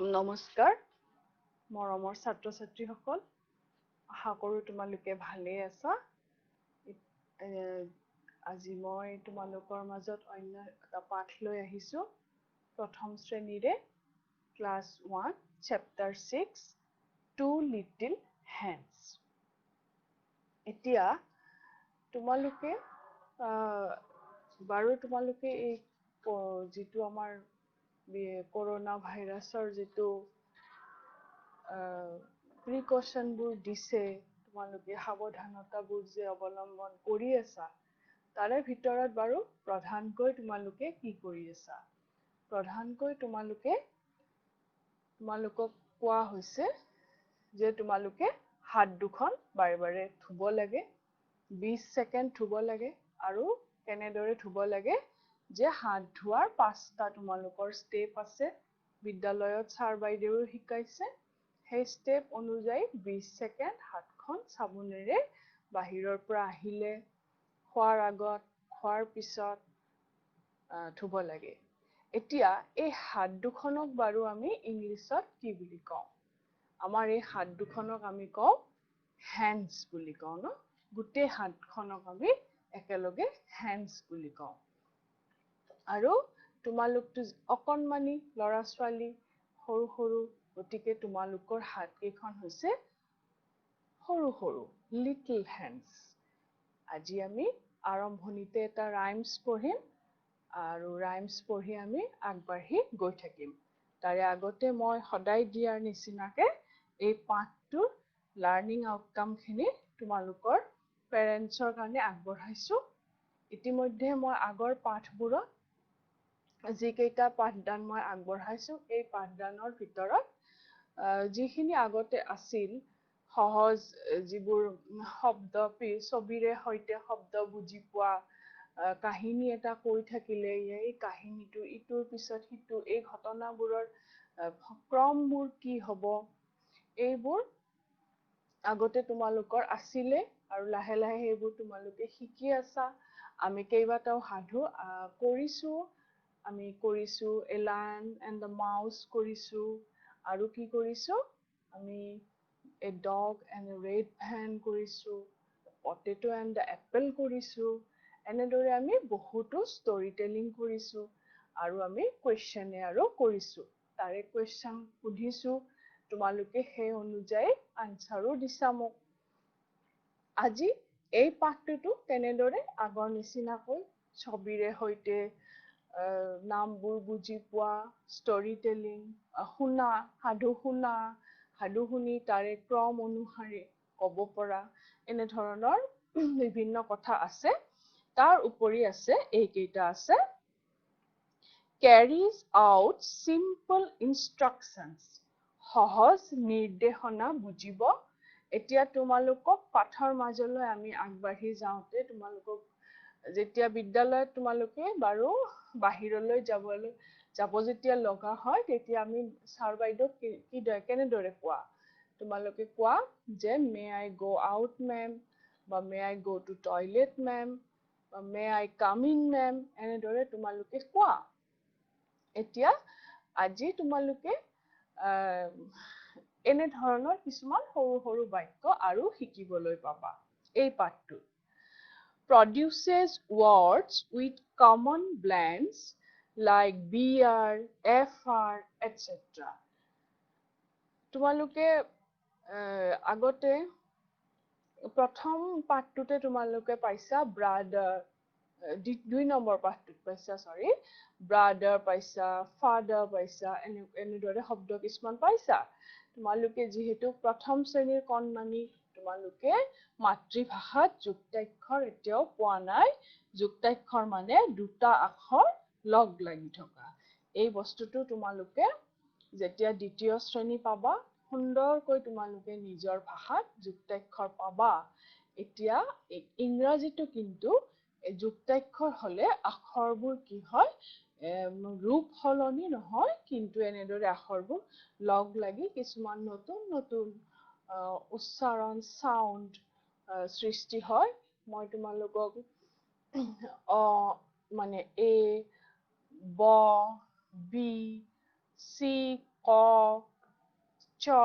নমস্কাৰ মৰমৰ ছাত্ৰ ছাত্ৰীসকল আশা কৰোঁ তোমালোকে ভালে আছা আজি মই তোমালোকৰ মাজত অন্য এটা পাঠ লৈ আহিছো প্ৰথম শ্ৰেণীৰে class 1 chapter 6 two little hands এতিয়া তোমালোকে বাৰু তোমালোকে এই যিটো আমাৰ কৰোনা ভাইৰাছৰ যিটো প্ৰিকশ্যনবোৰ দিছে তোমালোকে সাৱধানতাবোৰ যে অৱলম্বন কৰি আছা তাৰে ভিতৰত বাৰু প্ৰধানকৈ তোমালোকে কি কৰি আছা প্ৰধানকৈ তোমালোকক কোৱা হৈছে যে তোমালোকে হাত দুখন বাৰে বাৰে ধুব লাগে 20 ছেকেণ্ড ধুব লাগে আৰু কেনেদৰে ধুব লাগে যে হাত ধোৱাৰ 5টা তোমালোকৰ ষ্টেপ আছে বিদ্যালয়ত ছাৰ বাইদেউও শিকাইছে সেই ষ্টেপ অনুযায়ী 20 ছেকেণ্ড হাতখন চাবোনেৰে বাহিৰৰ পৰা আহিলে খোৱাৰ আগত খোৱাৰ পিছত ধুব লাগে এতিয়া এই হাত দুখনক বাৰু আমি ইংলিছত কি বুলি কওঁ আমাৰ এই হাত দুখনক আমি কওঁ হেণ্ডছ বুলি কওঁ ন গোটেই হাতখনক আমি একেলগে হেণ্ডছ বুলি কওঁ আৰু তোমালোকটো অকণমানি ল'ৰা ছোৱালী সৰু সৰু গতিকে তোমালোকৰ হাত কেইখন হৈছে সৰু সৰু লিটল হেণ্ডছ আজি আমি আৰম্ভণিতে এটা ৰাইমছ পঢ়িম আৰু ৰাইমছ পঢ়ি আমি আগবাঢ়ি গৈ থাকিম তাৰে আগতে মই সদায় দিয়াৰ নিচিনাকে এই পাঠটোৰ লাৰ্ণিং আউটকামখিনি তোমালোকৰ পেৰেণ্টছৰ কাৰণে আগবঢ়াইছো ইতিমধ্যে মই আগৰ পাঠবোৰত যিকেইটা পাঠদান মই আগবঢ়াইছো এই পাঠদানৰ ভিতৰত যিখিনি আগতে আছিল সহজ যিবোৰ শব্দ ছবিৰে সৈতে শব্দ বুজি পোৱা কাহিনী এটা কৈ থাকিলে এই কাহিনীটো ইটোৰ পিছত সিটো এই ঘটনাবোৰৰ ক্ৰমবোৰ কি হ'ব এইবোৰ আগতে তোমালোকৰ আছিলে আৰু লাহে লাহে সেইবোৰ তোমালোকে শিকি আছা আমি কেইবাটাও সাধু কৰিছো a lion and the mouse কৰিছো আৰু কি কৰিছো আমি a dog and a red van কৰিছো পটেটো এণ্ড দ্য এপল কৰিছো এনেদৰে আমি বহুতো ষ্টৰী টেলিং কৰিছো আৰু আমি কুৱেশ্যনেয়াৰো কৰিছো তাৰে কুৱেশ্যন সুধিছো তোমালোকে সেই অনুযায়ী আনচাৰো দিছা মোক আজি এই পাঠটোতো তেনেদৰে আগৰ নিচিনাকৈ ছবিৰে সৈতে নামবোৰ বুজি পোৱা ষ্টৰী টেলিং শুনা সাধু শুনি তাৰে ক্ৰম অনুসাৰে ক'ব পৰা এনেধৰণৰ বিভিন্ন কথা আছে তাৰ উপৰি আছে এইকেইটা আছে carries out simple instructions সহজ নিৰ্দেশনা বুজিব এতিয়া তোমালোকক পাঠৰ মাজলৈ আমি আগবাঢ়ি যাওঁতে তোমালোকক যেতিয়া বিদ্যালয়ত তোমালোকে বাৰু বাহিৰলৈ যাব যেতিয়া লগা হয় তেতিয়া আমি ছাৰ বাইদেউক কেনেদৰে কোৱা তোমালোকে কোৱা যে may I go out ma'am বা may I go to toilet ma'am বা may I come in ma'am এনেদৰে তোমালোকে কোৱা এতিয়া আজি তোমালোকে এনে ধৰণৰ কিছুমান সৰু সৰু বাক্য আৰু শিকিবলৈ পাবা এই পাঠটো produces words with common blends like BR, FR, etc. তোমালোকে আগতে প্ৰথম পাঠটোতে তোমালোকে পাইছা ব্ৰাদাৰ 2 নম্বৰ পাঠটোত পাইছা ব্ৰাদাৰ পাইছা ফাদাৰ পাইছা এনেদৰে শব্দ কিছুমান পাইছা তোমালোকে যিহেতু প্ৰথম শ্ৰেণীৰ কণমানি তোমালোকে মাতৃভাষাত যুক্তাক্ষৰ এতিয়াও পোৱা নাই যুক্তাক্ষৰ মানে দুটা আখৰ লগ লাগি থকা এই বস্তুটো তোমালোকে যেতিয়া দ্বিতীয় শ্ৰেণী পাবা সুন্দৰকৈ তোমালোকে নিজৰ ভাষাত যুক্তাক্ষৰ পাবা এতিয়া ইংৰাজীটো কিন্তু যুক্তাক্ষৰ হলে আখৰবোৰ কি হয় ৰূপ সলনি নহয় কিন্তু এনেদৰে আখৰবোৰ লগ লাগি কিছুমান নতুন নতুন উচ্চাৰণ সাউণ্ড সৃষ্টি হয় মই তোমালোকক মানে এ ব বি চি ক চ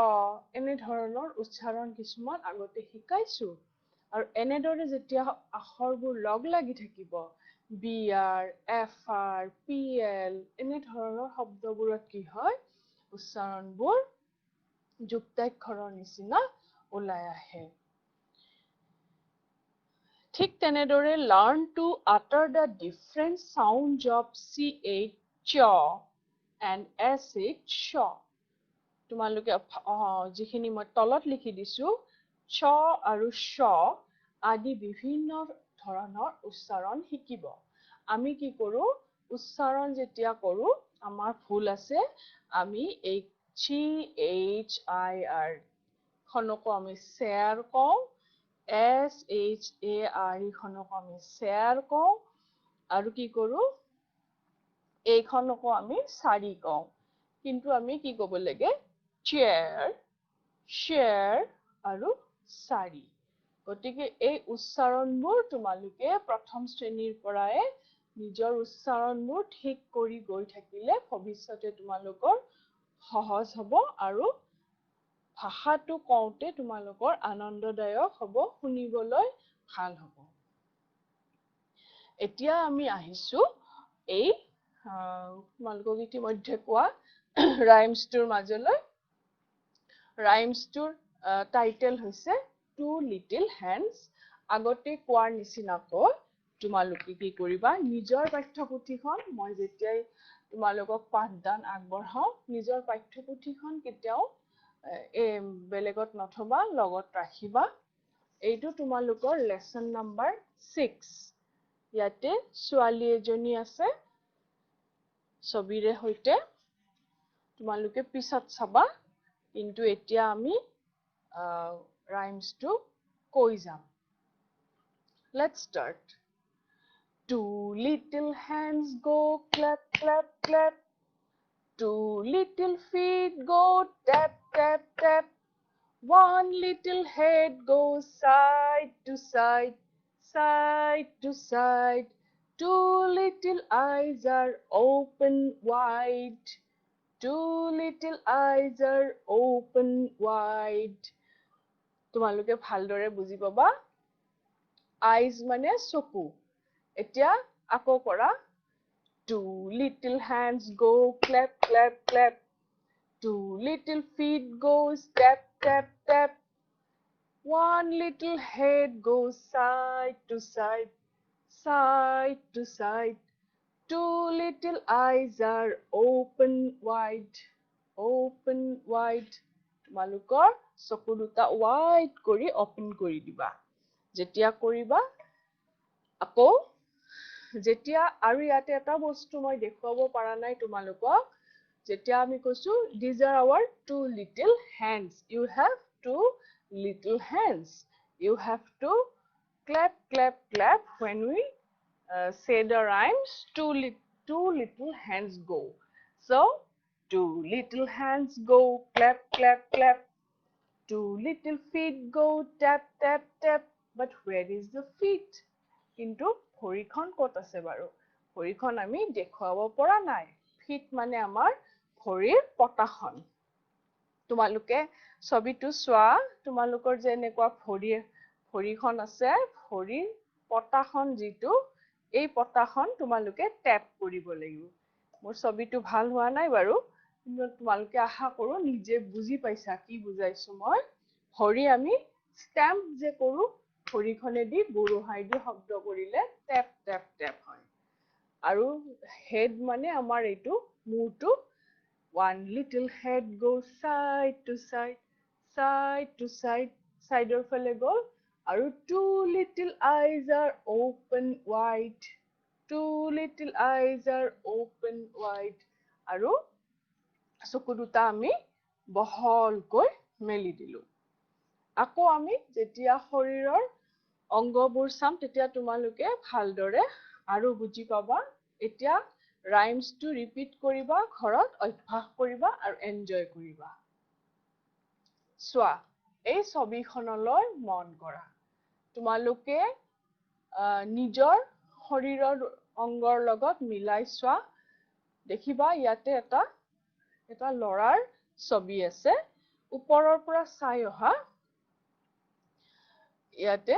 এনে ধৰণৰ উচ্চাৰণ কিছুমান আগতে শিকাইছো আৰু এনেদৰে যেতিয়া আখৰবোৰ লগ লাগি থাকিব বিআৰ এফআৰ পিএল এনে ধৰণৰ শব্দবোৰত কি হয় উচ্চাৰণবোৰ যুক্তাক্ষৰৰ নিচিনা ওলাই আহে ঠিক তেনেদৰে learn to utter the different sounds of ch ch and sh sh তোমালোকে যিখিনি মই তলত লিখি দিছো ছ আৰু শ আদি বিভিন্ন ধৰণৰ উচ্চাৰণ শিকিব আমি কি কৰো উচ্চাৰণ যেতিয়া কৰো আমাৰ ভুল আছে আমি এই CHIR খনকো আমি শেয়াৰ কওঁ SHAR খনকো আমি শেয়াৰ কওঁ আৰু কি কৰো এইখনকো আমি সাৰি কওঁ কিন্তু আমি কি ক'ব লাগে chair share আৰু সাৰি গতিকে এই উচ্চাৰণবোৰ তোমালোকে প্ৰথম শ্ৰেণীৰ পৰাই নিজৰ উচ্চাৰণবোৰ ঠিক কৰি গৈ থাকিলে ভৱিষ্যতে তোমালোকৰ সহজ হ'ব আৰু ভাষাটো কওঁতে তোমালোকৰ আনন্দদায়ক হ'ব শুনিবলৈ ভাল হ'ব এতিয়া আমি আহিছো এই তোমালোকক ইতিমধ্যে কোৱা ৰাইমছটোৰ মাজলৈ ৰাইমছটোৰ টাইটেল হৈছে টু লিটিল হেণ্ডছ আগতে কোৱাৰ নিচিনাকৈ তোমালোকে কি কৰিবা নিজৰ পাঠ্যপুথিখন মই যেতিয়াই তোমালোকক পাঠদান আগবঢ়াও নিজৰ পাঠ্যপুথিখন কেতিয়াও বেলেগত নথবা লগত ৰাখিবা এইটো তোমালোকৰ লেসন নাম্বাৰ 6 ইয়াতে ছোৱালী এজনী আছে ছবিৰে হৈতে তোমালোকে পিছত চাবা কিন্তু এতিয়া আমি ৰাইমছটো কৈ যাম let's start two little hands go clap clap clap two little feet go tap tap tap one little head goes side to side side to side two little eyes are open wide two little eyes are open wide তোমালোকে ভালদৰে বুজি পাবা eyes মানে চকু এতিয়া আকৌ কৰা two little hands go clap clap clap two little feet goes tap tap tap one little head goes side to side side to side two little eyes are open wide তোমালোকৰ চকু দুটা wide কৰি open কৰি দিবা যেতিয়া কৰিবা আকৌ যেতিয়া আৰু ইয়াতে এটা বস্তু মই দেখুৱাব পৰা নাই তোমালোকক যেতিয়া আমি কৈছো these are our two little hands you have two little hands you have to clap clap clap when we say the rhymes two little hands go so two little hands go clap clap clap two little feet go tap tap tap but where is the feet কিন্তু ভৰিখন ক'ত আছে বাৰু ভৰিখন আমি দেখুৱাব পৰা নাই ফিট মানে আমাৰ ভৰিৰ পতাখন তোমালোকে ছবিটো চোৱা তোমালোকৰ যে এনেকুৱা ভৰিখন আছে ভৰিৰ পতাখন যিটো এই পতাখন তোমালোকে ট্যাপ কৰিব লাগিব মোৰ ছবিটো ভাল হোৱা নাই বাৰু কিন্তু তোমালোকে আশা কৰো নিজে বুজি পাইছা কি বুজাইছো মই ভৰি আমি ষ্টেম্প যে কৰো ভৰিখনেদি বুঢ়াই দি শব্দ কৰিলে টেপ টেপ টেপ হয় আৰু হেড মানে আমাৰ এইটো মূৰটো one little head goes side to side side to side sideৰ ফালে গ'ল আৰু two little eyes are open wide two little eyes are open wide আৰু চকু দুটা আমি বহলকৈ মেলি দিলো আকৌ আমি যেতিয়া শৰীৰৰ অংগবোৰ চাম তেতিয়া তোমালোকে ভালদৰে আৰু বুজি পাবা এতিয়া ৰাইমছটো ৰিপিট কৰিবা ঘৰত অভ্যাস কৰিবা আৰু এনজয় কৰিবা চোৱা এই ছবিখনলৈ মন কৰা তোমালোকে নিজৰ শৰীৰৰ অংগৰ লগত মিলাই চোৱা দেখিবা ইয়াতে এটা এটা লৰাৰ ছবি আছে ওপৰৰ পৰা চাই অহা ইয়াতে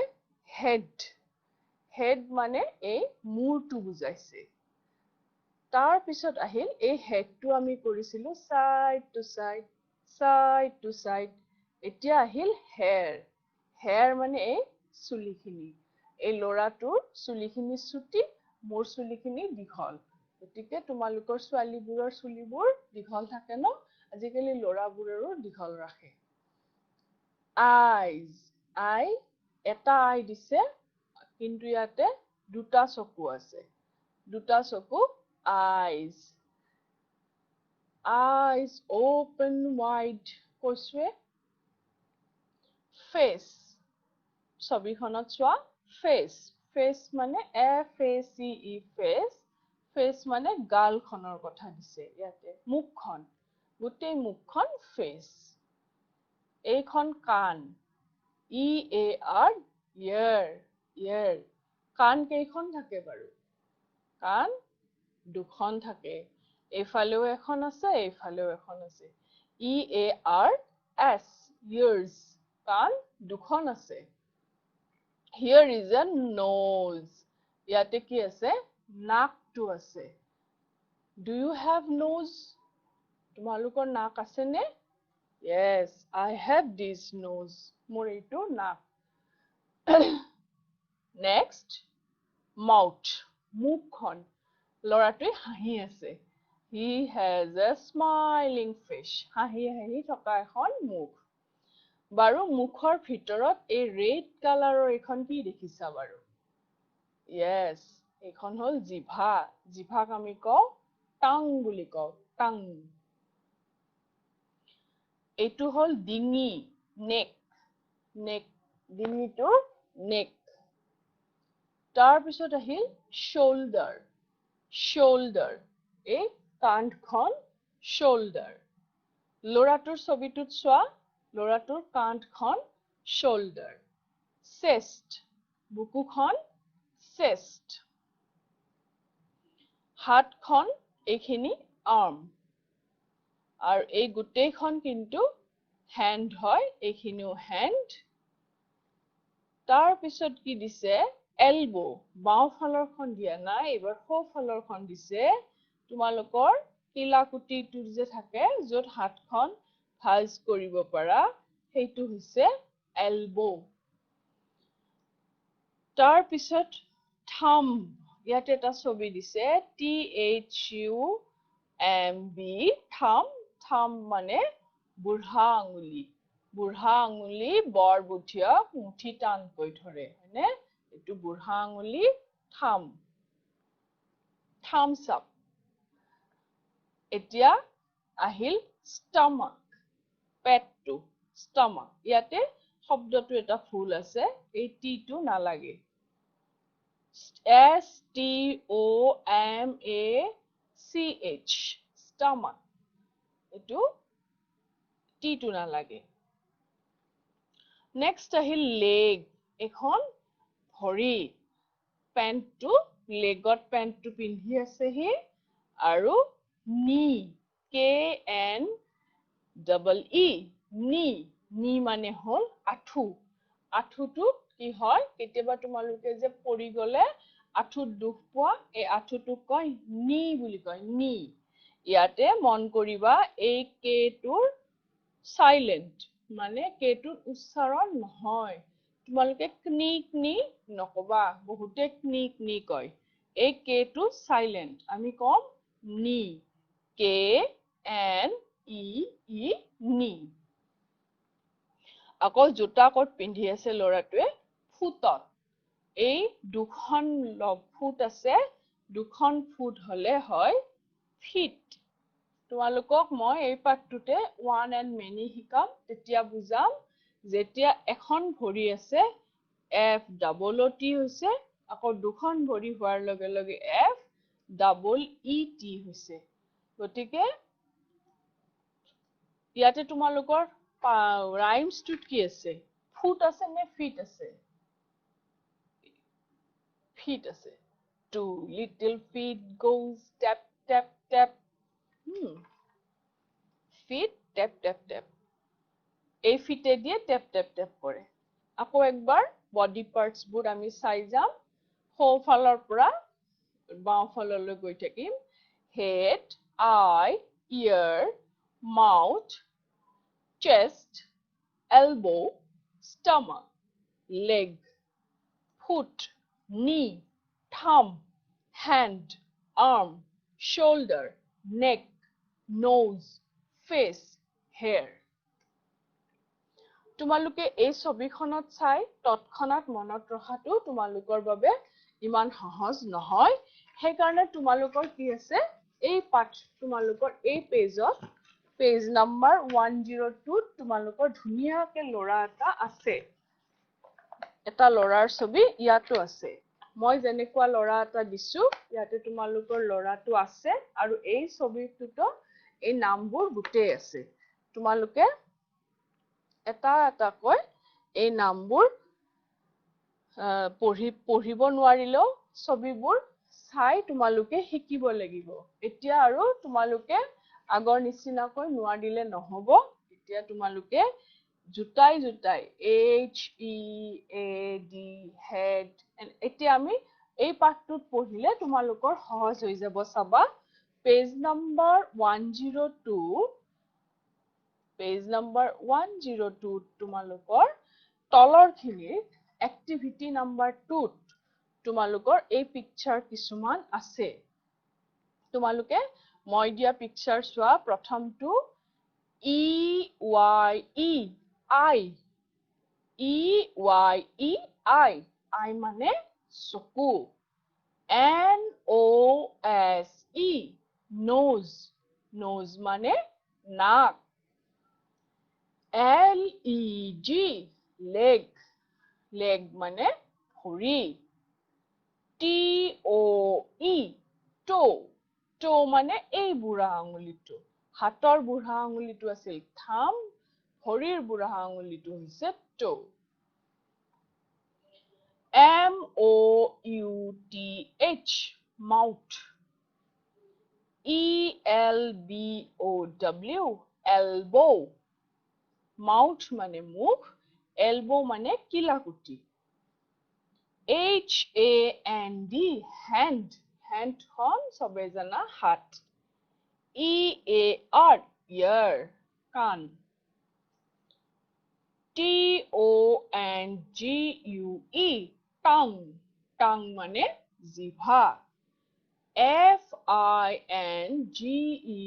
হেড মানে এই মূৰটো বুজাইছে তাৰ পিছত আহিল এই হেডটো আমি কৰিছিলো সাইড টু সাইড এতিয়া আহিল হেয়াৰ মানে এই চুলিখিনি এই লৰাটোৰ চুলিখিনি চুটি মোৰ চুলিখিনি দীঘল গতিকে তোমালোকৰ ছোৱালীবোৰৰ চুলিবোৰ দীঘল থাকে ন আজিকালি লৰাবোৰৰো দীঘল ৰাখে আই এটা আই দিছে কিন্তু ইয়াতে দুটা চকু আছে দুটা চকু eyes open wide কৈছোৱে face ছবিখনত চোৱা face মানে FACE face মানে গালখনৰ কথা দিছে ইয়াতে মুখখন গোটেই মুখখন face এইখন কাণ EAR ear কাণ কেইখন থাকে বাৰু কাণ দুখন থাকে এইফালেও এখন আছে এইফালেও এখন আছে EARS ears কাণ দুখন আছে here is a nose ইয়াতে কি আছে নাকটো আছে do you have nose তোমালোকৰ নাক আছে নে yes I have this nose মোৰ এইটো নাক next mouth মুখখন লৰাটোৱে হাঁহি আছে he has a smiling face হাঁহি থকা এখন মুখ বাৰু মুখৰ ভিতৰত এই ৰেড কালাৰৰ এখন কি দেখিছা বাৰু yes এখন হল জিভাক আমি কওঁ টাং বুলি কওঁ টাং এইটো হল ডিঙি নেক ডিঙিটো নেক তাৰ পিছত আহিল shoulder এই কান্ধখন shoulder লৰাটোৰ ছবিটোত চোৱা লৰাটোৰ কান্ধখন shoulder chest বুকুখন chest হাতখন এইখিনি arm আৰু এই গোটেইখন কিন্তু hand হয় এইখিনিও hand তাৰ পিছত কি দিছে elbow বাওঁফালৰখন দিয়া নাই এবাৰ সোঁফালৰখন দিছে তোমালোকৰ কিলাকুটিটো যে থাকে য'ত হাতখন ভাঁজ কৰিব পাৰা সেইটো হৈছে elbow তাৰ পিছত thumb ইয়াতে এটা ছবি দিছে THUMB thumb মানে বুঢ়া আঙুলি বৰ বুদ্ধিয়ক মুঠি টানকৈ ধৰে হয়নে এইটো বুঢ়া আঙুলি thumbs up এতিয়া আহিল stomach পেটটো stomach ইয়াতে শব্দটো এটা ভুল আছে এই টিটো নালাগে STOMACH stomach এইটো টিটো নালাগে নেক্সট আহিল leg এখন ভৰি পেণ্টটো লেগত পেণ্টটো পিন্ধি আছে হি আৰু knee knee মানে হল আঁঠুটো কি হয় কেতিয়াবা তোমালোকে যে পৰি গলে আঁঠুত দুখ পোৱা এই আঁঠুটোক কয় knee বুলি কয় knee ইয়াতে মন কৰিবা এই কেটোৰ সাইলেন্ট মানে কেটোৰ উচ্চাৰণ নহয় তোমালোকে কনি নকবা বহুতে কনি কয় এই কেটো সাইলেন্ট আমি কম নি KNEE নি আকৌ জোতা ক'ত পিন্ধি আছে লৰাটোৱে ফুটত এই দুখন ফুট আছে দুখন ফুট হলে হয় ফিট তোমালোকক মই এই পাঠটোতে one and many শিকাম তেতিয়া বুজাম যেতিয়া এখন ভৰি আছে FOOT হৈছে আকৌ দুখন ভৰি হোৱাৰ লগে লগে FEET হৈছে গতিকে ইয়াতে তোমালোকৰ rhymes টোত কি আছে ফুট আছে নে ফিট আছে feet আছে two little feet goes tap tap tap feet tap tap tap এই ফিটে দিয়ে tap tap tap কৰে আকৌ একবাৰ body parts বোৰ আমি চাই যাম সোঁফালৰ পৰা বাওঁফাললৈ গৈ থাকিম head eye ear mouth chest elbow stomach leg foot knee thumb hand arm shoulder neck nose face hair তোমালোকে এই ছবিখনত চাই তৎক্ষণাত মনত ৰখাটো তোমালোকৰ বাবে ইমান সহজ নহয় সেই কাৰণে তোমালোকৰ কি আছে এই পাঠ তোমালোকৰ এই পেজত পেজ নম্বৰ 102 তোমালোকৰ ধুনিয়াকে লৰা এটা আছে এটা লৰাৰ ছবি ইয়াতো আছে মই যেনেকুৱা লৰা এটা দিছো ইয়াতে তোমালোকৰ লৰাটো আছে আৰু এই ছবিটোতো এই নামবোৰ গুটেই আছে তোমালোকে এটা এটা কয় এই নামবোৰ পঢ়িব নোৱাৰিলেও ছবিবোৰ চাই তোমালোকে শিকিব লাগিব এতিয়া আৰু তোমালোকে আগৰ নিচিনাকৈ নোৱাৰিলে নহব এতিয়া তোমালোকে জুটাই জুটাই H E A D head এতিয়া আমি এই পাঠটোত পঢ়িলে তোমালোকৰ সহজ হৈ যাব চাবা পেজ নম্বৰ 102 পেজ নম্বৰ 102 তোমালোকৰ তলৰ খিনিত এক্টিভিটি নম্বৰ 2 তোমালোকৰ এই পিকচাৰ কিছুমান আছে তোমালোকে মই দিয়া পিকচাৰ চোৱা প্ৰথমটো E Y E I E Y E I I মানে চকু N O S E nose nose মানে নাক L E G leg leg মানে ভৰি T O E toe toe মানে এই বুঢ়া আঙুলিটো হাতৰ বুঢ়া আঙুলিটো আছিল থাম ভৰিৰ বুঢ়া আঙুলিটো হৈছে toe M O U T H mouth E L B O W elbow mouth মানে মুখ elbow মানে কিলাকুটি H A N D hand hand খন সবে জানা হাত E A R ear কাণ T O N G U E tongue tongue মানে জিভা F I N G E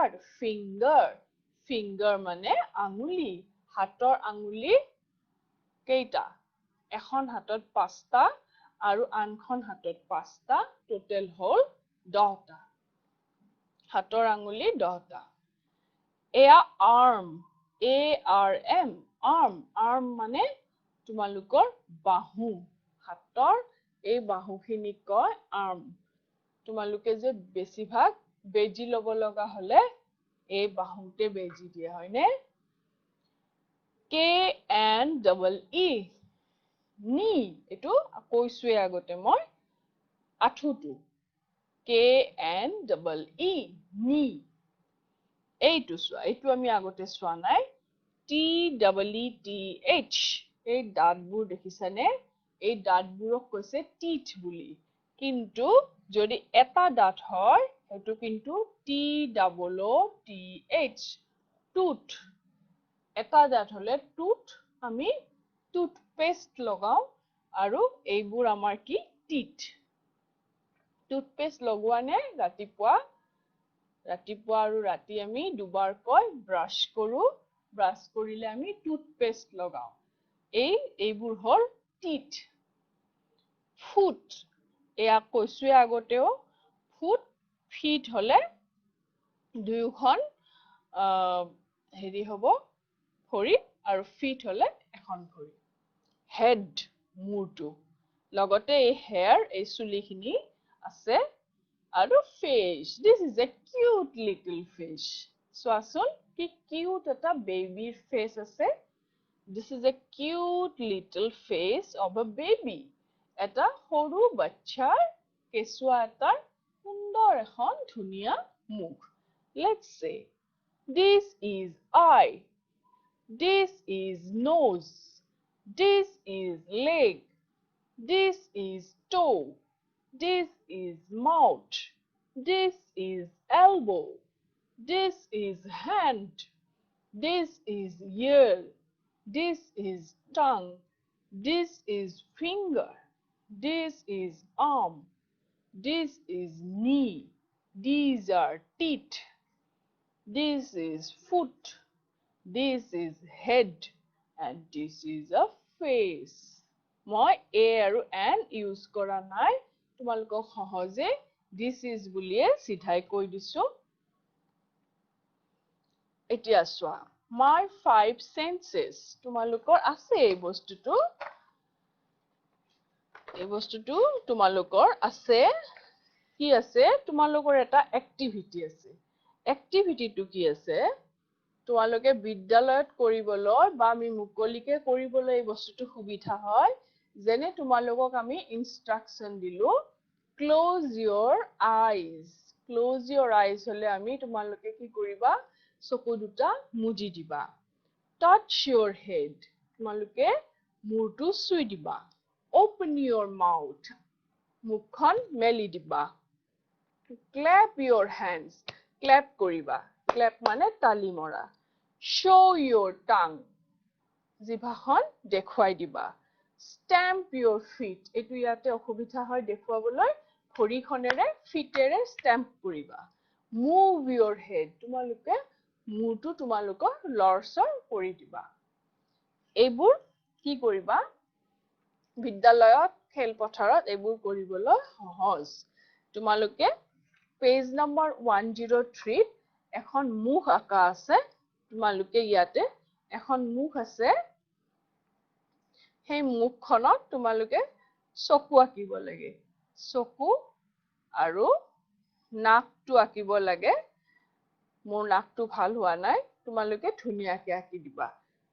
R finger finger মানে আঙুলি হাতৰ আঙুলি কেইটা এখন হাতত 5টা আৰু আনখন হাতত 5টা টোটাল হল 10টা হাতৰ আঙুলি 10টা এয়া arm A R M arm arm মানে তোমালোকৰ বাহু হাতৰ এই বাহুখিনি কয় arm তোমালোকে যে বেছিভাগ বেজি লব লগা হলে এই বাহুতে বেজি দিয়া হয়নে K N double E knee এটো কৈছোৱে আগতে মই আঠুটো K N double E knee এইটো চোৱা এইটো আমি আগতে চোৱা নাই T double E T H এই দাঁতবোৰ দেখিছানে এই দাঁতবোৰক কৈছে teeth বুলি কিন্তু যদি এটা দাঁত হয় হেতু কিন্তু T double O T H tooth এটা দাঁত হলে tooth আমি toothpaste লগাও আৰু এইবোৰ আমাৰ কি teeth toothpaste লগোৱা নে ৰাতিপুৱা আৰু ৰাতি আমি দুবাৰকৈ ব্ৰাশ কৰো ব্ৰাশ কৰিলে আমি toothpaste লগাও এইবোৰ হল teeth foot এয়া কৈছোৱে আগতেও foot feet হলে দুয়োখন হেৰি হ'ব ভৰি আৰু feet হলে এখন ভৰি head মূৰটো লগতে এই hair এই চুলিখিনি আছে আৰু face this is a cute little fish চোৱাচোন কি cute এটা baby face আছে this is a cute little face of a baby এটা সৰু বাচ্চাৰ কেঁচুৱা এটাৰ সুন্দৰ এখন ধুনীয়া মুখ let's say This is eye. This is nose. This is leg. This is toe. This is mouth. This is elbow. This is hand. This is ear. This is tongue. This is finger. This is arm. This is knee. These are teeth. This is foot. This is head. And this is a face. মই a আৰু an use কৰা নাই তোমালোকক সহজে this is বুলিয়ে সিধাই কৈ দিছো এতিয়া চোৱা my five senses তোমালোকৰ আছে এই বস্তুটো তোমালোকৰ আছে কি আছে তোমালোকৰ এটা এক্টিভিটি আছে এক্টিভিটিটো কি আছে তোমালোকে বিদ্যালয়ত কৰিবলৈ বা আমি মুকলিকে কৰিবলৈ এই বস্তুটো সুবিধা হয় যেনে তোমালোকক আমি ইনস্ট্ৰাকচন দিলো ক্লোজ your eyes হলে আমি তোমালোকে কি কৰিবা চকু দুটা মুজি দিবা touch your head তোমালোকে মূৰটো চুই দিবা open your mouth মুখখন মেলি দিবা clap your hands clap কৰিবা clap মানে তালি মৰা show your tongue জিভাখন দেখুৱাই দিবা stamp your feet এটো ইয়াতে অসুবিধা হয় দেখুৱাবলৈ ভৰিখনেৰে ফিটেৰে stamp কৰিবা move your head তোমালোকে মূৰটো তোমালোকৰ লৰচৰ কৰি দিবা এইবোৰ কি কৰিবা বিদ্যালয়ত খেলপথাৰত এইবোৰ কৰিবলৈ সহজ তোমালোকে পেজ নম্বৰ 103 এখন মুখ আঁকা আছে তোমালোকে ইয়াতে এখন মুখ আছে সেই মুখখনত তোমালোকে চকু আঁকিব লাগে চকু আৰু নাকটো আঁকিব লাগে মোৰ নাকটো ভাল হোৱা নাই তোমালোকে ধুনিয়াকে আঁকি দিবা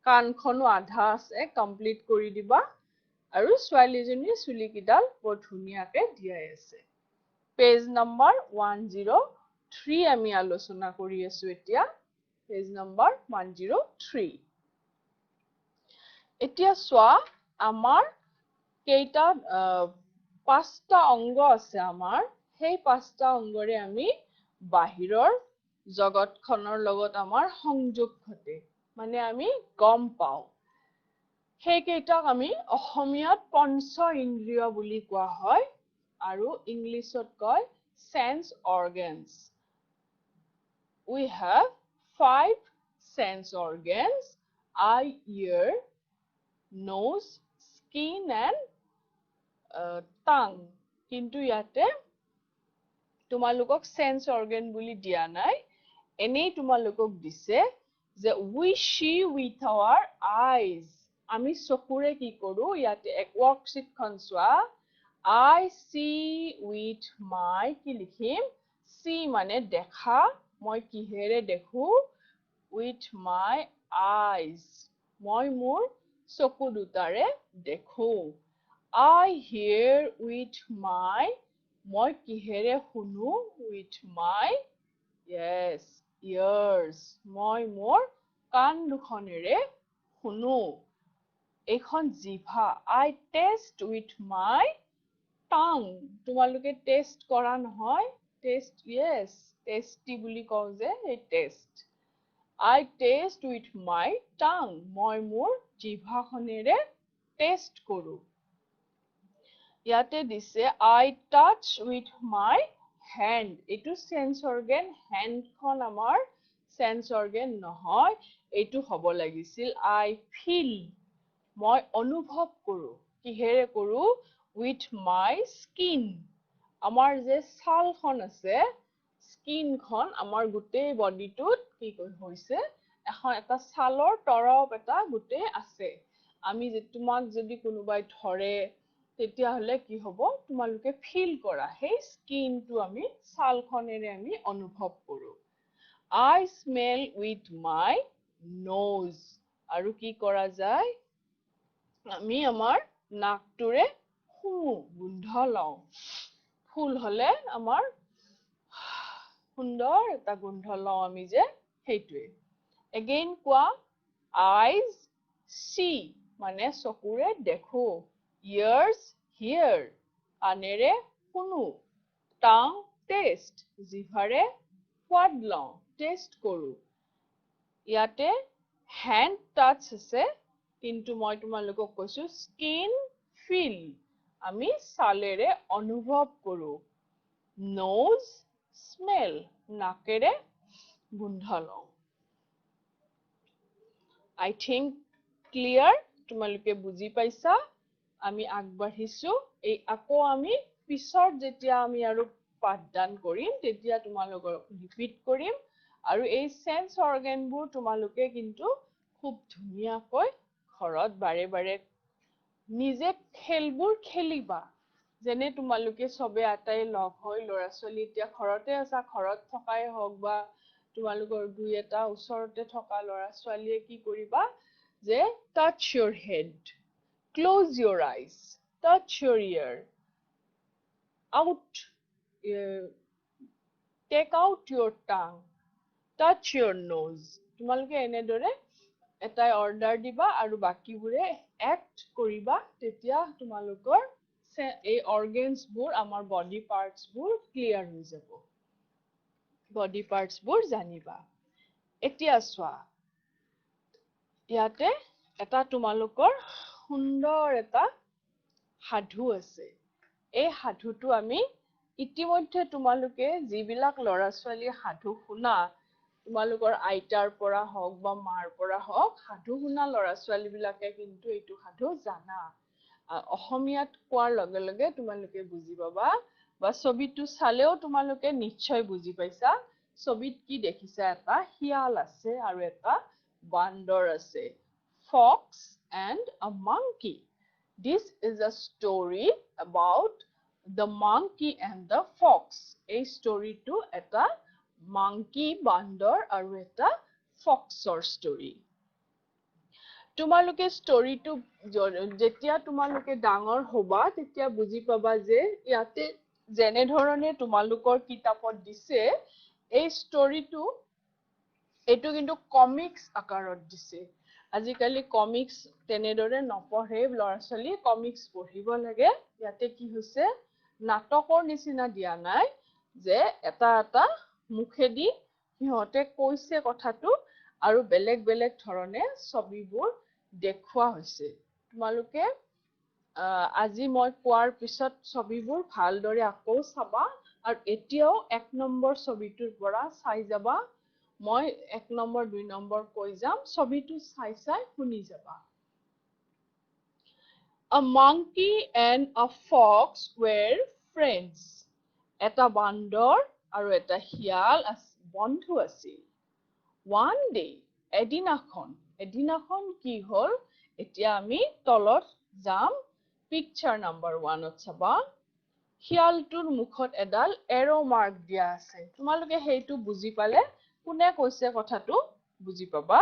কাণখনো আধা আছে কমপ্লিট কৰি দিবা আৰু ছোৱালীজনীৰ চুলিকিডাল বৰ ধুনিয়াকে দিয়াই আছে পেজ নম্বৰ 103 আমি আলোচনা কৰি আছো এতিয়া পেজ নম্বৰ 103 এতিয়া চোৱা আমাৰ কেইটা পাঁচটা অংগ আছে আমাৰ সেই পাঁচটা অংগৰে আমি বাহিৰৰ জগতখনৰ লগত আমাৰ সংযোগ ঘটে মানে আমি গম পাওঁ সেইকেইটাক আমি অসমীয়াত পঞ্চ ইন্দ্ৰিয় বুলি কোৱা হয় আৰু ইংলিছত কয় sense organs we have 5 sense organs eye ear nose skin and tongue কিন্তু ইয়াতে তোমালোকক sense organ বুলি দিয়া নাই এনেই তোমালোকক দিছে যে we see with our eyes আমি চকুৰে কি কৰো ইয়াতে এক ওয়াৰ্কশিটখন চোৱা I see with my কি লিখিম see মানে দেখা মই কিহেৰে দেখো with my eyes মই মোৰ চকু দুটাৰে দেখো I hear with my মই কিহেৰে শুনো with my yes ears মই মোৰ কাণ দুখনেৰে শুনো এখন জিভা I taste with my tongue তোমালোকে টেস্ট কৰা নহয় টেস্ট yes টেস্টি বুলি কওঁ যে এই test I taste with my tongue মই মোৰ জিভাখনেৰে টেস্ট কৰো ইয়াতে দিছে I touch with my hand এটো সেন্স অৰ্গান হ্যান্ডখন আমাৰ সেন্স অৰ্গান নহয় এটো হ'ব লাগিছিল I feel মই অনুভৱ কৰো কিহেৰে কৰো with my skin আমাৰ যে ছালখন আছে স্কিনখন আমাৰ গোটেই বডিটোত কি হৈছে এখন এটা ছালৰ তৰপ এটা গোটেই আছে আমি যে তোমাক যদি কোনোবাই ধৰে তেতিয়া হলে কি হ'ব তোমালোকে ফিল কৰা সেই স্কিনটো আমি ছালখনেৰে আমি অনুভৱ কৰো I smell with my nose আৰু কি কৰা যায় আমি আমাৰ নাকটোৰে গোন্ধ লওঁ ফুল হলে আমাৰ সুন্দৰ এটা গোন্ধ লওঁ আমি যে সেইটোৱে again কোৱা eyes see মানে চকুৰে দেখো ears hear কাণেৰে শুনো tongue taste জিভাৰে সোৱাদ লওঁ taste কৰো ইয়াতে hand touch আছে কিন্তু মই তোমালোকক কৈছো skin feel আমি ছালেৰে অনুভৱ কৰো nose smell নাকেৰে গোন্ধ লওঁ I think clear তোমালোকে বুজি পাইছা আমি আগবাঢ়িছো এই আকৌ আমি পিছৰ যেতিয়া আমি আৰু পাঠদান কৰিম তেতিয়া তোমালোকৰ ৰিপিট কৰিম আৰু এই সেন্স অৰ্গানবোৰ তোমালোকে কিন্তু খুব ধুনীয়াকৈ ঘৰত বাৰে বাৰে নিজে খেলবোৰ খেলিবা যেনে তোমালোকে সবে আটাই লগ হৈ ল'ৰা ছোৱালী এতিয়া ঘৰতে আছা ঘৰত থকাই হওক বা তোমালোকৰ দুই এটা ওচৰতে থকা ল'ৰা ছোৱালীয়ে কি কৰিবা যে touch your head close your eyes touch your ear out take out your tongue touch your nose তোমালোকে এনেদৰে এটাই অৰ্ডাৰ দিবা আৰু বাকিবোৰে এক্ট কৰিবা তেতিয়া তোমালোকৰ এই অৰ্গেনছবোৰ আমাৰ বডি পাৰ্টছবোৰ ক্লিয়াৰ হৈ যাব বডি পাৰ্টছবোৰ জানিবা এতিয়া চোৱা ইয়াতে এটা তোমালোকৰ সুন্দৰ এটা সাধু আছে এই সাধুটো আমি ইতিমধ্যে তোমালোকে যিবিলাক ল'ৰা ছোৱালী সাধু শুনা তোমালোকৰ আইতাৰ পৰা হওক বা মাৰ পৰা হওক সাধু শুনা ল'ৰা ছোৱালীবিলাকে কিন্তু এইটো সাধু জানা অসমীয়াত কোৱাৰ লগে লগে তোমালোকে বুজি পাবা বা ছবিটো চালেও তোমালোকে নিশ্চয় বুজি পাইছা ছবিত কি দেখিছা এটা শিয়াল আছে আৰু এটা বান্দৰ আছে fox and a monkey this is a story about the monkey and the fox এই storyটো এটা monkey বান্দৰ আৰু এটা foxৰ story তোমালোকে storyটো যেতিয়া তোমালোকে ডাঙৰ হবা তেতিয়া বুজি পাবা যে ইয়াতে যেনে ধৰণে তোমালোকৰ কিতাপত দিছে এই storyটো এটো কিন্তু কমিক্স আকাৰত দিছে আজিকালি কমিক্স তেনেদৰে নপঢ়ে ল'ৰা ছোৱালী কমিক্স পঢ়িব লাগে ইয়াতে কি হৈছে নাটকৰ নিচিনা দিয়া নাই যে এটা এটা মুখেদি সিহঁতে কৈছে কথাটো আৰু বেলেগ বেলেগ ধৰণে ছবিবোৰ দেখুৱা হৈছে তোমালোকে আজি মই কোৱাৰ পিছত ছবিবোৰ ভালদৰে আকৌ চাবা আৰু এতিয়াও 1 নম্বৰ ছবিটোৰ পৰা চাই যাবা মই 1 নম্বৰ 2 নম্বৰ কৈ যাম ছবিটো চাই চাই শুনি যাবা A monkey and a fox were friends এটা বান্দৰ আৰু এটা শিয়াল বন্ধু আছিল one day এদিনাখন কি হল এতিয়া আমি তলত যাম picture number 1 ত চাবা শিয়ালটোৰ মুখত এডাল এৰো মাৰ্ক দিয়া আছে তোমালোকে হেইটো বুজি পালে কোনে কৈছে কথাটো বুজি পাবা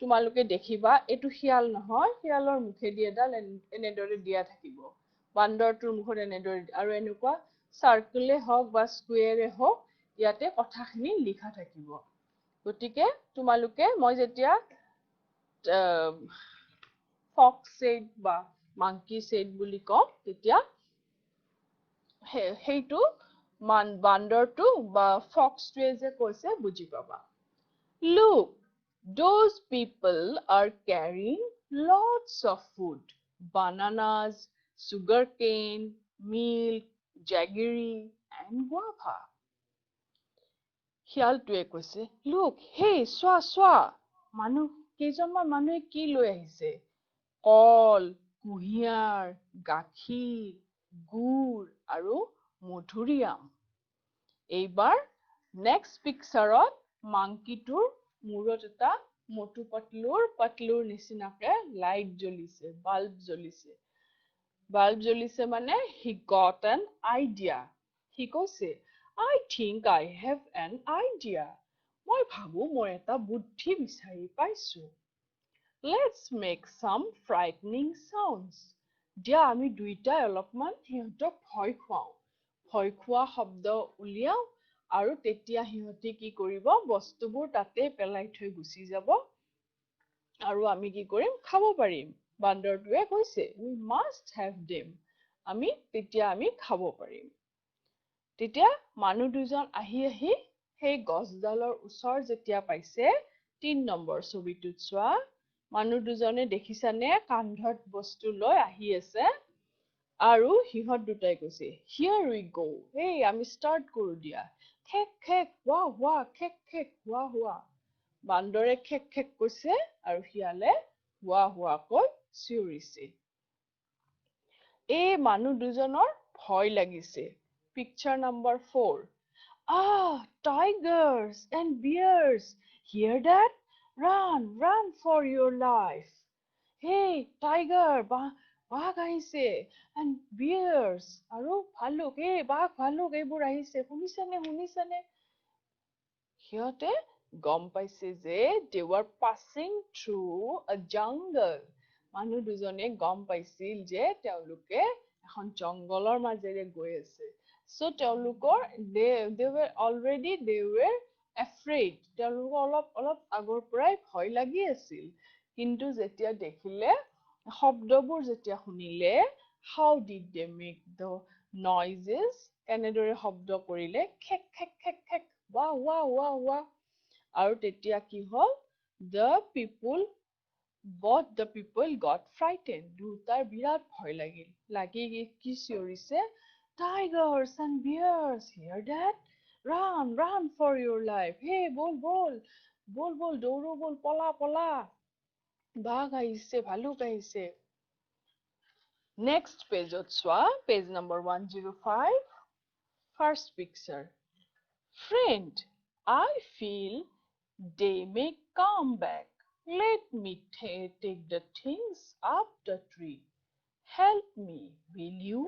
তোমালোকে দেখিবা এটো শিয়াল নহয় শিয়ালৰ মুখেদি এডাল এনেদৰে দিয়া থাকিব বান্দৰটোৰ মুখত এনেদৰে আৰু এনেকুৱা সাৰ্কেলে হওক বা স্কুৱেৰে হওক ইয়াতে কথাখিনি লিখা থাকিব গতিকে তোমালোকে মই যেতিয়া fox said বা monkey said বুলি কম তেতিয়া হেইটো বান্দৰটো বা ফক্সটোৱে যে কৈছে বুজি পাবা Look those people are carrying lots of food bananas sugarcane milk jaggery and guava শিয়ালটোৱে কৈছে Look hey চোৱা মানুহ কেইজনমান মানুহে কি লৈ আহিছে কল কুঁহিয়াৰ গাখীৰ গুড় আৰু মধুৰিআম এইবাৰ নেক্সট পিকচাৰত মাংকিটোৰ মূৰত এটা মটু পাতলুৰ নিচিনাকে লাইট জ্বলিছে বাল্ব জ্বলিছে মানে he got an idea he কৈছে I think I have an idea মই ভাবো মই এটা বুদ্ধি বিচাৰি পাইছো let's make some frightening sounds দিয়া আমি দুইটাই অলপমান সিহঁতক ভয় খোৱা শব্দ উলিয়াও আৰু তেতিয়া হিহতি কি কৰিব বস্তুবোৰ তাতে পেলাই থৈ গুচি যাব আৰু আমি কি কৰিম খাব পাৰিম বান্দৰটোৱে কৈছে we must have them আমি তেতিয়া আমি খাব পাৰিম তেতিয়া মানুহ দুজন আহি সেই গছডালৰ ওচৰ যেতিয়া পাইছে ৩ নম্বৰ ছবিটোত চোৱা মানুহ দুজনে দেখিছানে কান্ধত বস্তু লৈ আহি আছে আৰু হিহত দুটাই কৈছে here we go hey আমি ষ্টাৰ্ট কৰো দিয়া খেক খেক হুৱা হুৱা খেক খেক হুৱা হুৱা বান্দৰে খেক খেক কৈছে আৰু শিয়ালে হুৱা হুৱাকৈ চিঞৰিছে এই মানুহ দুজনৰ ভয় লাগিছে picture number 4 tigers and bears hear that run for your life hey tiger বাঘ আহিছে and bears আৰু ভালুক এই বাঘ ভালুক এইবোৰ আহিছে শুনিছানে সিহঁতে গম পাইছে যে they were passing through a jungle মানুহ দুজনে গম পাইছিল যে তেওঁলোকে এখন জংগলৰ মাজেৰে গৈ আছে so তেওঁলোকৰ they were afraid তেওঁলোকৰ অলপ আগৰ পৰাই ভয় লাগি আছিল কিন্তু যেতিয়া দেখিলে শব্দবোৰ যেতিয়া শুনিলে how did they make the noises কেনেদৰে শব্দ কৰিলে খেক খেক খেক খেক ৱা ৱা ৱা ৱা আৰু তেতিয়া কি হ'ল both the people got frightened দুটাৰ বিৰাট ভয় লাগি কি চিঞৰিছে tigers and bears hear that run for your life hey বল দৌৰো বল পলা বাঘ আহিছে ভালুক আহিছে next পেজত চোৱা page number 105 first picture friend I feel they may come back let me take the things up the tree help me will you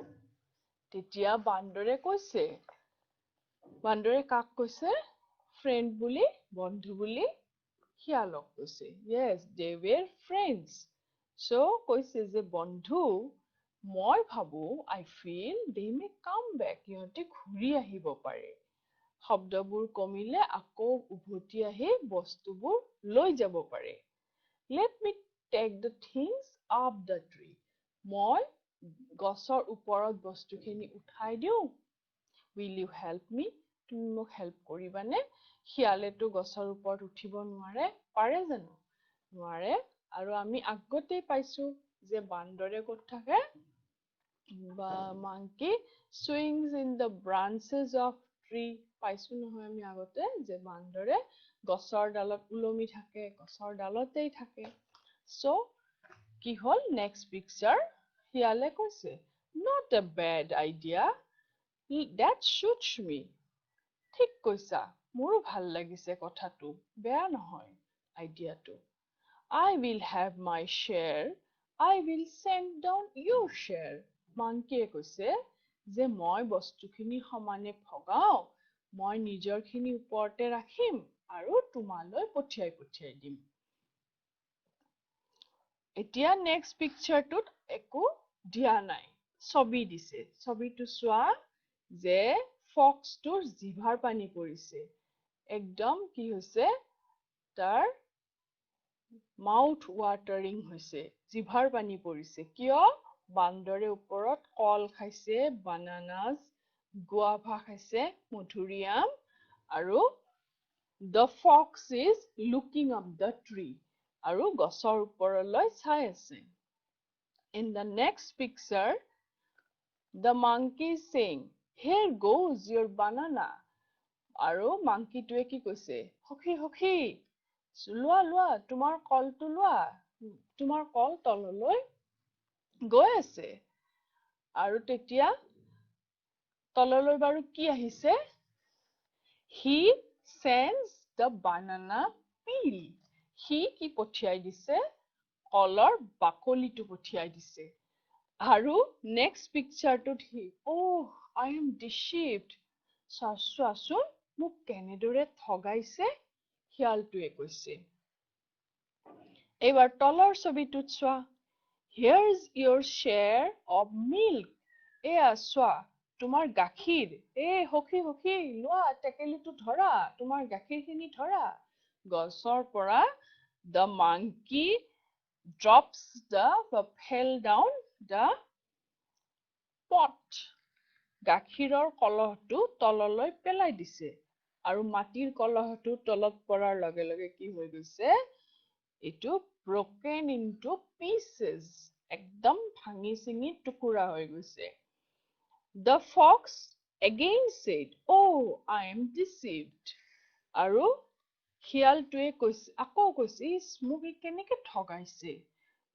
তেতিয়া বান্দৰে কৈছে বান্দৰে কাক কৈছে friend বুলি বন্ধু বুলি শিয়ালক কৈছে yes they were friends so কৈছে যে বন্ধু মই ভাবো I feel they may come back সিহঁতে ঘূৰি আহিব পাৰে শব্দবোৰ কমিলে আকৌ উভতি আহি বস্তুবোৰ লৈ যাব পাৰে let me take the things up the tree মই গছৰ ওপৰত বস্তুখিনি উঠাই দিওঁ will you help me তুমি মোক হেল্প কৰিবানে শিয়ালেটো গছৰ ওপৰত উঠিব নোৱাৰে পাৰে জানো নোৱাৰে আৰু আমি আগতেই পাইছো যে বান্দৰে ক'ত থাকে বা monkey swings in the branches of tree পাইছো নহয় আমি আগতে যে বান্দৰে গছৰ ডালত উলমি থাকে গছৰ ডালতেই থাকে so কি হ'ল next picture শিয়ালে কৈছে not a bad idea that suits me ঠিক কৈছা মোৰো ভাল লাগিছে কথাটো বেয়া নহয় আইডিয়াটো I will have my share I will send down your share monkey কৈছে যে মই বস্তুখিনি সমানে ভগাও মই নিজৰখিনি ওপৰতে ৰাখিম আৰু তোমালৈ পঠিয়াই দিম এতিয়া next pictureটোত একো দিয়া নাই ছবি দিছে ছবিটো চোৱা যে ফক্সটোৰ জিভাৰ পানী পৰিছে একদম কি হৈছে তাৰ মাউথ ৱাটাৰিং হৈছে জিভাৰ পানী পৰিছে কিয় বান্দৰে ওপৰত কল খাইছে বানানাস গুৱাভা খাইছে মধুৰিআম আৰু the fox is looking up the tree আৰু গছৰ ওপৰলৈ চাই আছে in the next picture the monkey is saying here goes your banana আৰু মাংকিটোৱে কি কৈছে সখী লোৱা তোমাৰ কলটো লোৱা তোমাৰ কল তললৈ গৈ আছে আৰু তেতিয়া তললৈ বাৰু কি আহিছে he sends the banana peel he কি পঠিয়াই দিছে কলৰ বাকলিটো পঠিয়াই দিছে আৰু next pictureটোত C I am deceived চোৱাচোন মোক কেনেদৰে ঠগাইছে শিয়ালটোৱে কৈছে এইবাৰ তলৰ ছবিটোত চোৱা here's your share of milk এয়া চোৱা তোমাৰ গাখীৰ সখী সখী লোৱা টেকেলিটো ধৰা তোমাৰ গাখীৰখিনি ধৰা গছৰ পৰা the monkey drops fell down the pot গাখীৰৰ কলহটো তললৈ পেলাই দিছে আৰু মাটিৰ কলহটো তলত পৰাৰ লগে লগে কি হৈ গৈছে এইটো broken into pieces একদম ভাঙি চিঙি টুকুৰা হৈ গৈছে The fox again said, "Oh, I am deceived." আৰু শিয়ালটোৱে কৈছে আকৌ কৈছে মোক কেনেকে ঠগাইছে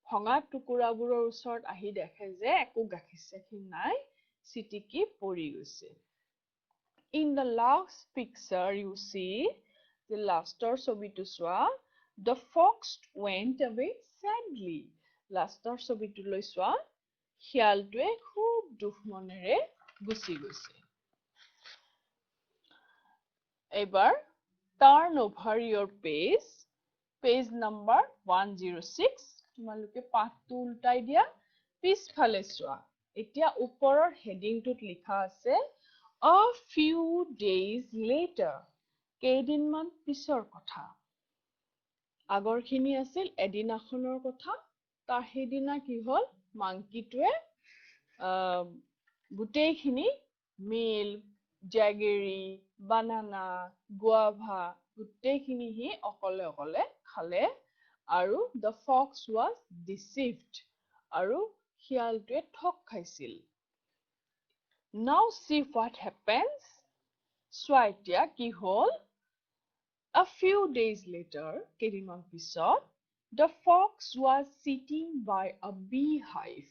ভঙা টুকুৰাবোৰৰ ওচৰত আহি দেখে যে একো গাখীৰ চাখীৰ নাই চিটিকি পৰি গৈছে In the last picture you see the লাষ্টৰ ছবিটো চোৱা The fox went away sadly লাষ্টৰ ছবিটোলৈ চোৱা শিয়ালটোৱে খুব দুখ মনেৰে গুচি গৈছে এবাৰ turn over your page number 106 তোমালোকে পাঠটো উল্টাই দিয়া পিছফালে চোৱা এতিয়া ওপৰৰ হেডিংটোত লিখা আছে a few days later কেইদিনমান পিছৰ কথা আগৰখিনি আছিল এদিনাখনৰ কথা তাৰ সেইদিনা কি হ'ল মাংকিটোৱে গোটেইখিনি মিল্ক জেগেৰী বানানা গুৱাভা গোটেইখিনি হি অকলে অকলে খালে আৰু the fox was deceived আৰু শিয়ালটোৱে ঠগ খাইছিল now see what happens চোৱা এতিয়া কি হ'ল a few days later কেইদিনমান পিছত the fox was sitting by a beehive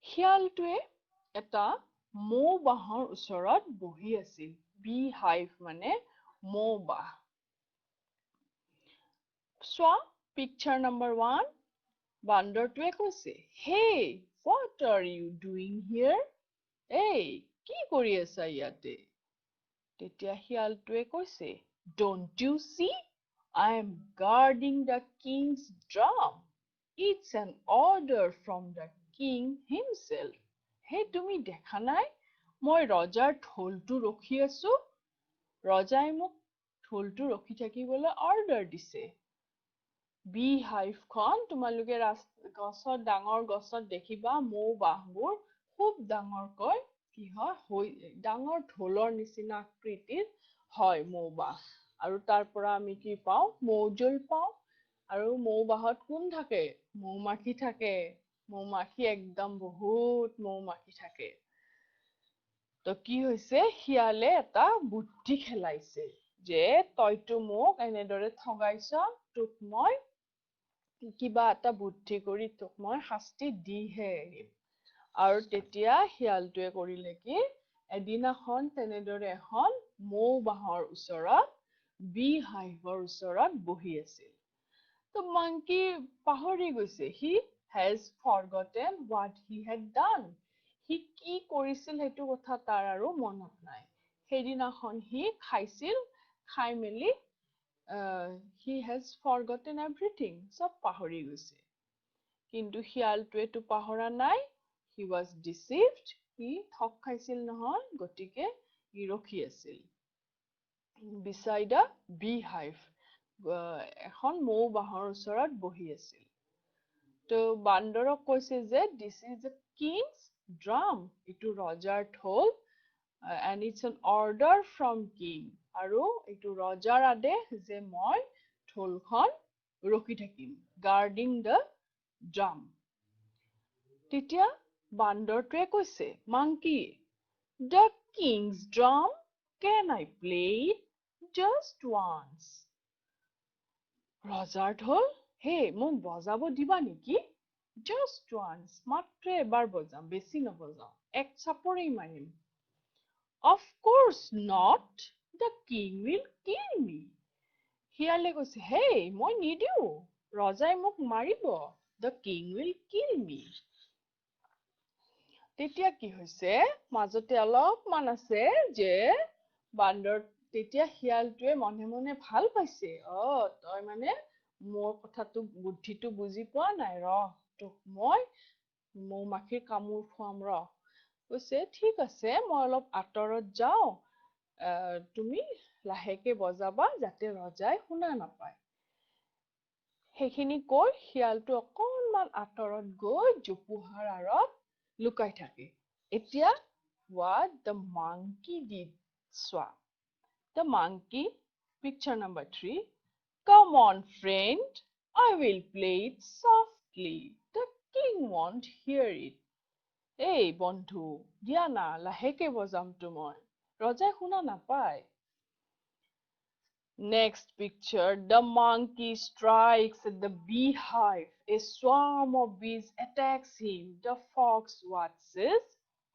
শিয়ালটোৱে এটা মৌ বাহৰ ওচৰত বহি আছিল beehive মানে মৌ বাহ চোৱা picture number 1 বান্দৰটোৱে কৈছে hey what are you doing here কি কৰি আছা ইয়াতে তেতিয়া শিয়ালটোৱে কৈছে don't you see I am guarding the king's drum it's an order from the king himself তুমি দেখা নাই মই ৰজাৰ ঢোলটো ৰখি আছো ৰজাই মোক ঢোলটো ৰখি থাকিবলৈ অৰ্ডাৰ দিছে beehive খন তোমালোকে গছত ডাঙৰ গছত দেখিবা মৌ বাহবোৰ খুব ডাঙৰকৈ কি হয় ডাঙৰ ঢোলৰ নিচিনা আকৃতিৰ হয় মৌ বাহ আৰু তাৰ পৰা আমি কি পাওঁ মৌজোল পাওঁ আৰু মৌ বাহত কোন থাকে মৌমাখি থাকে মৌমাখি একদম বহুত মৌমাখি থাকে তো কি হৈছে শিয়ালে এটা বুদ্ধি খেলাইছে যে তইতো মোক এনেদৰে ঠগাইছ তোক মই কিবা এটা বুদ্ধি কৰি তোক মই শাস্তি দিহে এৰিম আৰু তেতিয়া শিয়ালটোৱে কৰিলে কি এদিনাখন তেনেদৰে এখন মৌ বাহৰ ওচৰত beehiveৰ ওচৰত বহি আছিল তো monkey পাহৰি গৈছে he has forgotten what he had done সি কি কৰিছিল সেইটো কথা তাৰ আৰু মনত নাই সেইদিনাখন সি খাইছিল খাই মেলি he has forgotten everything সব পাহৰি গৈছে কিন্তু শিয়ালটোৱেতো পাহৰা নাই he was deceived সি ঠগ খাইছিল নহয় গতিকে সি ৰখি আছিল beside a beehive এখন মৌ বাহৰ ওচৰত বহি আছিল তো বান্দৰক কৈছে যে this is the king's drum এইটো ৰজাৰ ঢোল and it's an order from king আৰু এইটো ৰজাৰ আদেশ যে মই ঢোলখন ৰখি থাকিম guarding the drum তেতিয়া বান্দৰটোৱে কৈছে monkey the king's drum can I play it just once ৰজাৰ ঢোল মোক বজাব দিবা নেকি just once মাত্ৰ এবাৰ বজাম বেছি নবজাও এক চাপৰেই মাৰিম of course not the king will kill me শিয়ালে কৈছে মই নিদিও ৰজাই মোক মাৰিব the king will kill me তেতিয়া কি হৈছে মাজতে অলপমান আছে যে বান্দৰ তেতিয়া শিয়ালটোৱে মনে মনে ভাল পাইছে তই মানে মোৰ কথাটো বুদ্ধিটো বুজি পোৱা নাই তোক মই মৌমাখিৰ কামোৰ খুৱাম কৈছে ঠিক আছে মই অলপ আঁতৰত যাওঁ তুমি লাহেকে বজাবা যাতে ৰজাই শুনা নাপায় সেইখিনি কৈ শিয়ালটো অকণমান আঁতৰত গৈ জোপোহাৰ আঁৰত লুকাই থাকে এতিয়া what the monkey did চোৱা the monkey picture number 3 come on friend I will play it softly the king won't hear it এই বন্ধু দিয়া না লাহেকে বজামটো মই ৰজাই শুনা নাপায় Next picture, the monkey strikes at the beehive. A swarm of bees attacks him. The fox watches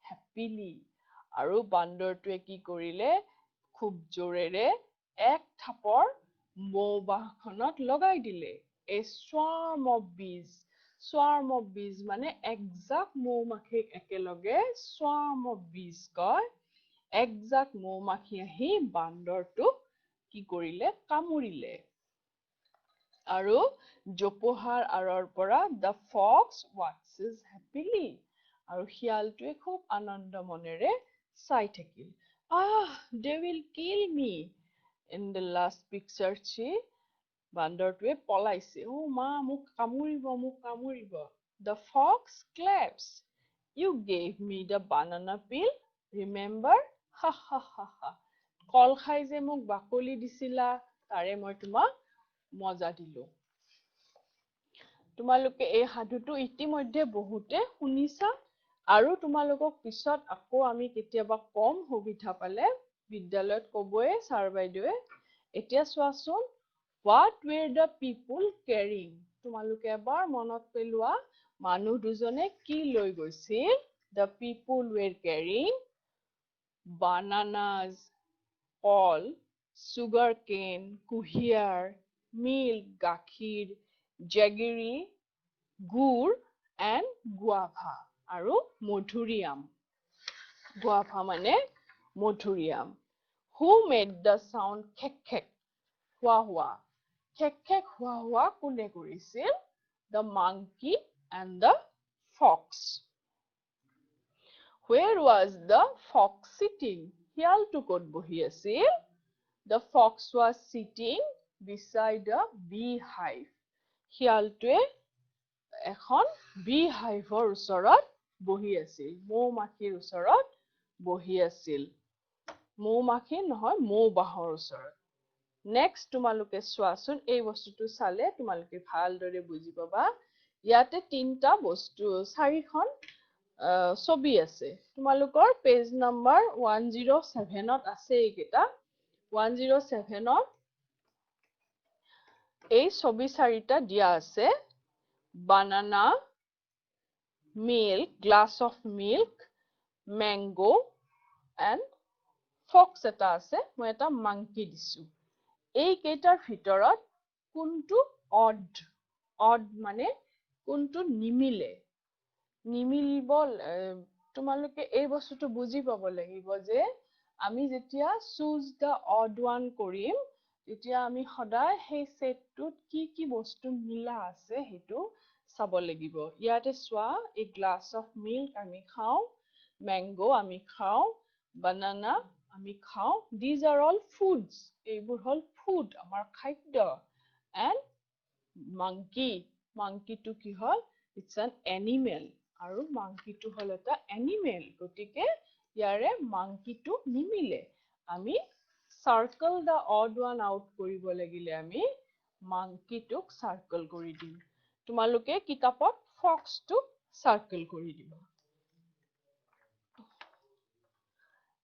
happily. আৰু বান্দৰটোৱে কি কৰিলে খুব জোৰেৰে এক থাপৰ মৌবাহখনত লগাই দিলে A swarm of bees. Swarm of bees মানে একজাক মৌমাখিক একেলগে swarm of bees কয় একজাক মৌমাখি আহি বান্দৰটোক কি কৰিলে কামুৰিলে আৰু জোপোহাৰ আঁৰৰ পৰা the fox watches happily আৰু শিয়ালটোৱে খুব আনন্দ মনেৰে চাই থাকিল they will kill me in the last picture বান্দৰটোৱে পলাইছে মা মোক কামুৰিব the fox claps you gave me the banana peel remember ha ha ha ha কল খাই যে মোক বাকলি দিছিলা তাৰে মই তোমাক মজা দিলো তোমালোকে এই সাধুটো ইতিমধ্যে বহুতে শুনিছা আৰু তোমালোকক পিছত আকৌ আমি কেতিয়াবা কম সুবিধা পালে বিদ্যালয়ত কবয়ে ছাৰ বাইদেৱে এতিয়া চোৱাচোন what were the people carrying তোমালোকে এবাৰ মনত পেলোৱা মানুহ দুজনে কি লৈ গৈছিল the people were carrying bananas call sugar cane কুহিয়াৰ milk গাখীৰ jaggery গুড় and guava আৰু মধুৰিআম guava মানে মধুৰিআম who made the sound khek khek hua khek khek hua কোনে কৰিছিল the monkey and the fox where was the fox sitting শিয়ালটো ক'ত বহি আছিল the fox was sitting beside a beehive শিয়ালটোৱে এখন beehiveৰ ওচৰত বহি আছিল মৌমাখিৰ ওচৰত বহি আছিল মৌমাখি নহয় মৌবাহৰ ওচৰত নেক্সট তোমালোকে চোৱাচোন এই বস্তুটো চালে তোমালোকে ভালদৰে বুজি পাবা ইয়াতে তিনটা বস্তু চাৰিখন ছবি আছে তোমালোকৰ পেজ নম্বৰ 107ত আছে এইকেইটা 107ত এই ছবি চাৰিটা দিয়া আছে banana milk glass of milk mango and fox এটা আছে মই এটা monkey দিছো এই কেইটাৰ ভিতৰত কোনটো odd মানে কোনটো নিমিলে নিমিলিব তোমালোকে এই বস্তুটো বুজি পাব লাগিব যে আমি যেতিয়া choose the odd one কৰিম তেতিয়া আমি সদায় সেই সেটটোত কি বস্তু মিলা আছে হেতু চাব লাগিব ইয়াতে চোৱা এই গ্লাস অফ মিল্ক আমি খাও ম্যাঙ্গো আমি খাও banana আমি খাও these are all foods এইবোৰ হল food আমাৰ খাদ্য and monkey to কি হল it's an animal আৰু monkey to হল এটা animal গতিকে ইয়াৰে monkey to নিমিলে আমি circle the odd one out কৰিব লাগিলে আমি monkey টোক circle কৰি দিম তোমালোকে কিতাপত fox টোক circle কৰি দিবা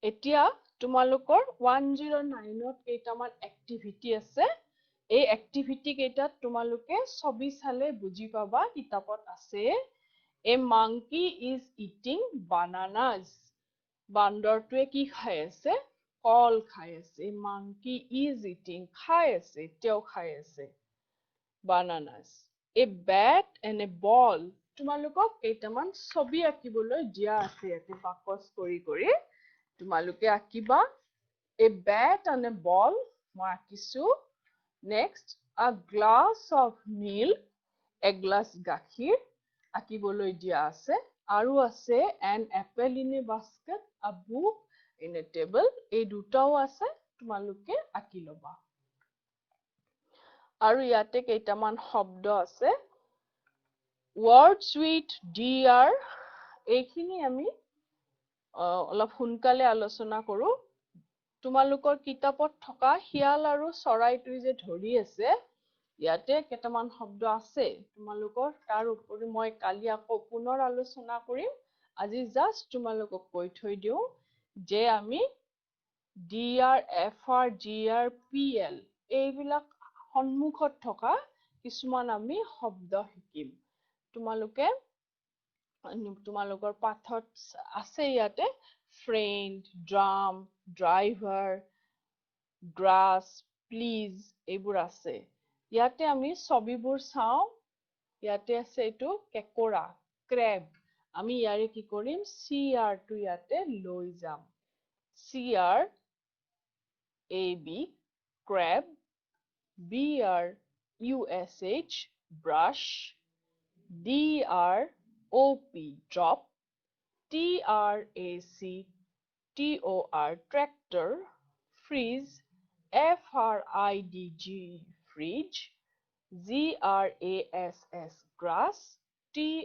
এতিয়া তোমালোকৰ 109ত কেইটামান এক্টিভিটি আছে এই এক্টিভিটি কেইটাত তোমালোকে ছবি চালে বুজি পাবা কিতাপত আছে A monkey is eating bananas বান্দৰটোৱে কি খাই আছে কল খাই আছে A monkey is eating খাই আছে তেও খাই আছে bananas A bat and a ball তোমালোকক কেইটামান ছবি আঁকিবলৈ দিয়া আছে ইয়াতে বাকচ কৰি তোমালোকে আঁকিবা A bat and a ball মই আঁকিছো next a glass of milk এগিলাস গাখীৰ আঁকিবলৈ দিয়া আছে আৰু আছে an apple in a basket, a book in a table. এই দুটাও আছে, তোমালোকে আঁকি ল'বা। আৰু ইয়াতে কেইটামান শব্দ আছে। words with dr, এইখিনি আমি অলপ সোনকালে আলোচনা কৰো। তোমালোকৰ কিতাপত থকা শিয়াল আৰু চৰাইটোই যে ধৰি আছে, ইয়াতে কেইটামান শব্দ আছে তোমালোকৰ, তাৰ উপৰি মই কালি আকৌ পুনৰ আলোচনা কৰিম। আজি জাষ্ট তোমালোকক কৈ থৈ দিওঁ যে আমি dr, fr, gr, pl এইবিলাক সন্মুখত থকা কিছুমান আমি শব্দ শিকিম। তোমালোকৰ পাঠত আছে ইয়াতে friend, drum, driver, grass, please এইবোৰ আছে। ইয়াতে আমি ছবিবোৰ চাওঁ। ইয়াতে আছে এইটো কেঁকোৰা, crab। আমি ইয়াৰে কি কৰিম, cr টো ইয়াতে লৈ যাম। cr, ab, crab, brush, brush, drop, drop, trac, tractor, freeze, fridg, fridge, grass, grass, tree,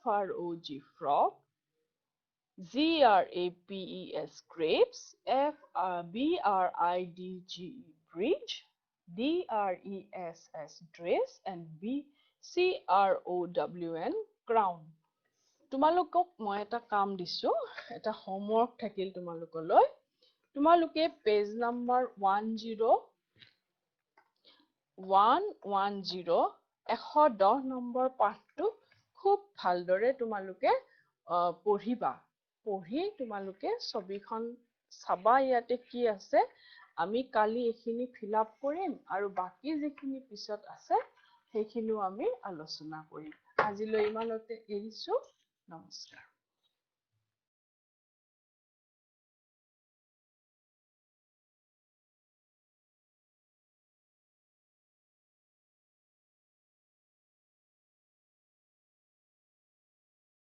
frog, frog, grapes, grapes, bridge, bridge, dress, dress, and crown, crown. তোমালোকক মই এটা কাম দিছো, এটা হোমৱৰ্ক থাকিল তোমালোকলৈ। তোমালোকে পেজ নম্বৰ 110 নম্বৰ পাঠটো খুব ভালদৰে তোমালোকে পঢ়িবা। পঢ়ি তোমালোকে ছবিখন চাবা ইয়াতে কি আছে। আমি কালি এইখিনি ফিল আপ কৰিম আৰু বাকি যিখিনি পিছত আছে সেইখিনিও আমি আলোচনা কৰিম। আজিলৈ ইমানতে এৰিছো। নমস্কাৰ।